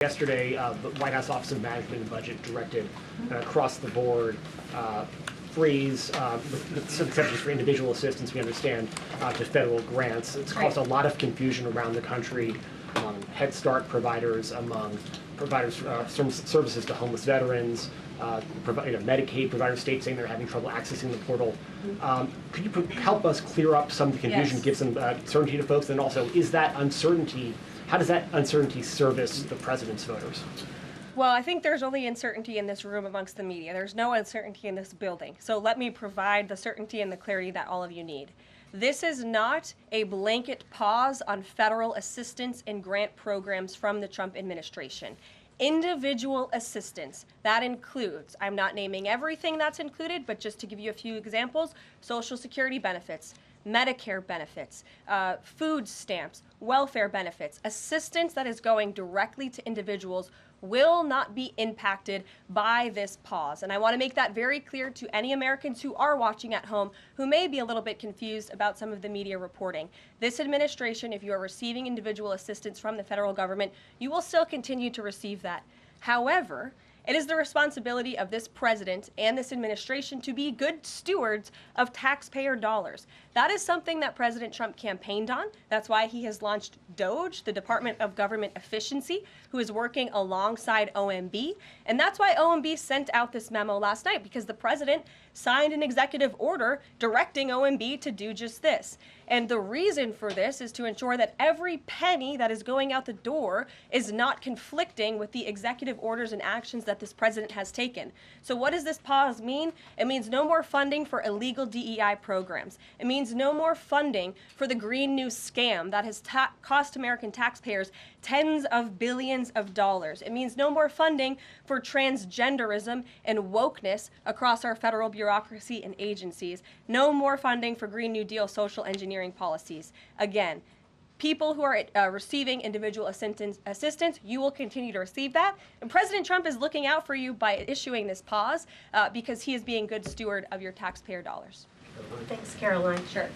Yesterday, the White House Office of Management and Budget directed across the board freeze, with some exceptions for individual assistance, we understand, to federal grants. It's caused a lot of confusion around the country among Head Start providers, among providers services to homeless veterans, Medicaid providers, states saying they're having trouble accessing the portal. Could you help us clear up some of the confusion, give some certainty to folks, and also, is that uncertainty, how does that uncertainty service the president's voters? Well, I think there's only uncertainty in this room amongst the media. There's no uncertainty in this building. So let me provide the certainty and the clarity that all of you need. This is not a blanket pause on federal assistance and grant programs from the Trump administration. Individual assistance, that includes, I'm not naming everything that's included, but just to give you a few examples, Social Security benefits, Medicare benefits, food stamps, welfare benefits, assistance that is going directly to individuals will not be impacted by this pause. And I want to make that very clear to any Americans who are watching at home who may be a little bit confused about some of the media reporting. This administration, if you are receiving individual assistance from the federal government, you will still continue to receive that. However, it is the responsibility of this president and this administration to be good stewards of taxpayer dollars. That is something that President Trump campaigned on. That's why he has launched DOGE, the Department of Government Efficiency, who is working alongside OMB. And that's why OMB sent out this memo last night, because the president signed an executive order directing OMB to do just this. And the reason for this is to ensure that every penny that is going out the door is not conflicting with the executive orders and actions that this president has taken. So what does this pause mean? It means no more funding for illegal DEI programs. It means no more funding for the Green New scam that has cost American taxpayers tens of billions of dollars. It means no more funding for transgenderism and wokeness across our federal bureaucracy and agencies. No more funding for Green New Deal social engineering policies. Again, people who are receiving individual assistance, you will continue to receive that. And President Trump is looking out for you by issuing this pause because he is being good steward of your taxpayer dollars. Thanks, Caroline. Sure.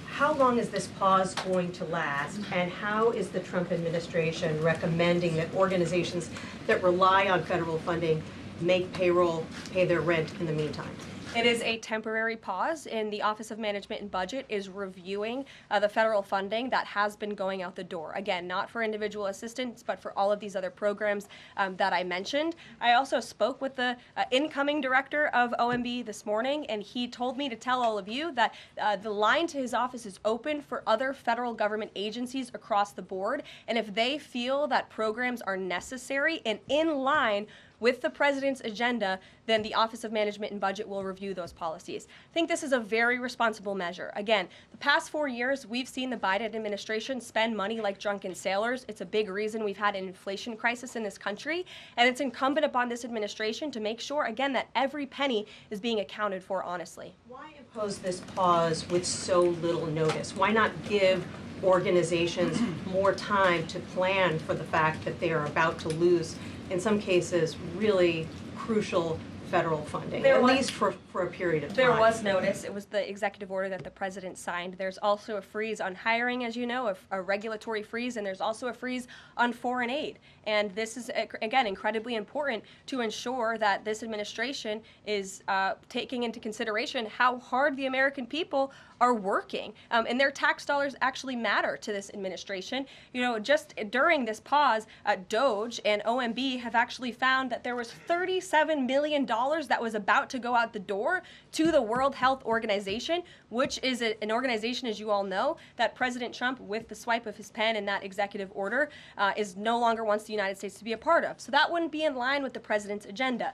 How long is this pause going to last, and how is the Trump administration recommending that organizations that rely on federal funding make payroll, pay their rent in the meantime? It is a temporary pause, and the Office of Management and Budget is reviewing the federal funding that has been going out the door. Again, not for individual assistance, but for all of these other programs that I mentioned. I also spoke with the incoming director of OMB this morning, and he told me to tell all of you that the line to his office is open for other federal government agencies across the board, and if they feel that programs are necessary and in line with the president's agenda, then the Office of Management and Budget will review those policies. I think this is a very responsible measure. Again, the past 4 years, we've seen the Biden administration spend money like drunken sailors. It's a big reason we've had an inflation crisis in this country, and it's incumbent upon this administration to make sure, again, that every penny is being accounted for honestly. Why impose this pause with so little notice? Why not give organizations more time to plan for the fact that they are about to lose, in some cases, really crucial federal funding, at least for a period of time? There was notice. It was the executive order that the president signed. There's also a freeze on hiring, as you know, a regulatory freeze, and there's also a freeze on foreign aid. And this is, again, incredibly important to ensure that this administration is taking into consideration how hard the American people are working. And their tax dollars actually matter to this administration. You know, just during this pause, DOGE and OMB have actually found that there was $37 million that was about to go out the door to the World Health Organization, which is an organization, as you all know, that President Trump, with the swipe of his pen in that executive order, is no longer wants the United States to be a part of. So that wouldn't be in line with the president's agenda.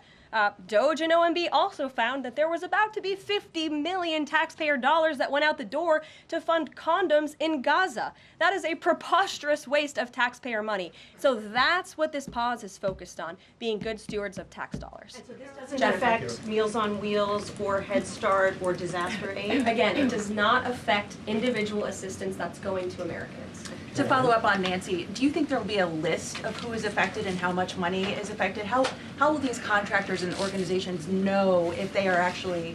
DOGE and OMB also found that there was about to be 50 million taxpayer dollars that went out the door to fund condoms in Gaza. That is a preposterous waste of taxpayer money. So that's what this pause is focused on, being good stewards of tax dollars. And so this doesn't affect Meals on Wheels or Head Start or disaster aid? Again, it does not affect individual assistance that's going to Americans. To follow up on Nancy, do you think there will be a list of who is affected and how much money is affected? How will these contractors and organizations know if they are actually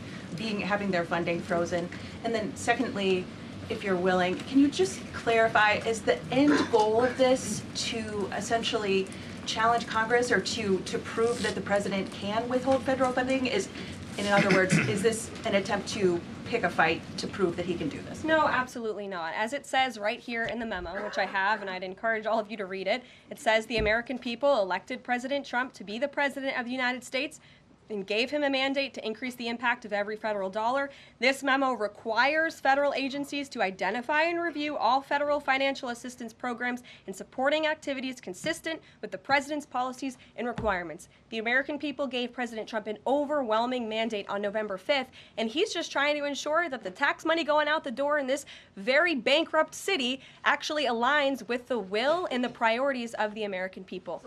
having their funding frozen? And then secondly, if you're willing, can you just clarify, is the end goal of this to essentially challenge Congress or to prove that the president can withhold federal funding? In other words, is this an attempt to pick a fight to prove that he can do this? No, absolutely not. As it says right here in the memo, which I have, and I'd encourage all of you to read it, it says the American people elected President Trump to be the president of the United States and gave him a mandate to increase the impact of every federal dollar. This memo requires federal agencies to identify and review all federal financial assistance programs and supporting activities consistent with the president's policies and requirements. The American people gave President Trump an overwhelming mandate on November 5th, and he's just trying to ensure that the tax money going out the door in this very bankrupt city actually aligns with the will and the priorities of the American people.